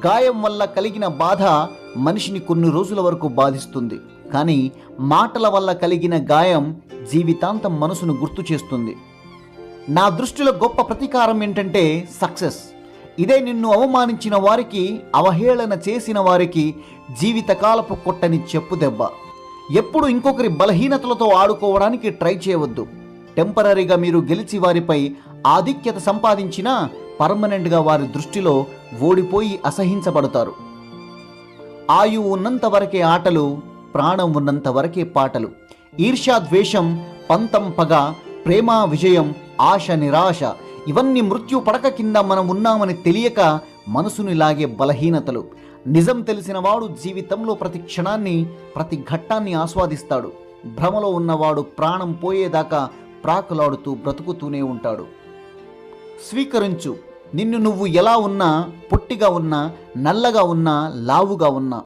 గాయం వల్ల కలిగిన బాధ మనిషిని కొన్ని రోజుల వరకు బాధిస్తుంది, కానీ మాటల వల్ల కలిగిన గాయం జీవితాంతం మనసును గుర్తు చేస్తుంది. నా దృష్టిలో గొప్ప ప్రతీకారం ఏంటంటే సక్సెస్. ఇదే నిన్ను అవమానించిన వారికి, అవహేళన చేసిన వారికి జీవితకాలపు కొట్టని చెప్పు దెబ్బ. ఎప్పుడు ఇంకొకరి బలహీనతలతో ఆడుకోవడానికి ట్రై చేయవద్దు. టెంపరరీగా మీరు గెలిచి వారిపై ఆధిక్యత సంపాదించినా పర్మనెంట్గా వారి దృష్టిలో ఓడిపోయి అసహించబడతారు. ఆయువు ఉన్నంత వరకే ఆటలు, ప్రాణం ఉన్నంత వరకే పాటలు. ఈర్ష్య, ద్వేషం, పంతం, పగ, ప్రేమ, విజయం, ఆశ, నిరాశ ఇవన్నీ మృత్యు పడక కింద మనం ఉన్నామని తెలియక మనసుని లాగే బలహీనతలు. నిజం తెలిసిన వాడు జీవితంలో ప్రతి క్షణాన్ని, ప్రతి ఘట్టాన్ని ఆస్వాదిస్తాడు. భ్రమలో ఉన్నవాడు ప్రాణం పోయేదాకా ప్రాకులాడుతూ బ్రతుకుతూనే ఉంటాడు. స్వీకరించు. నిన్ను నువ్వు ఎలా ఉన్నా, పొట్టిగా ఉన్నా, నల్లగా ఉన్నా, లావుగా ఉన్నా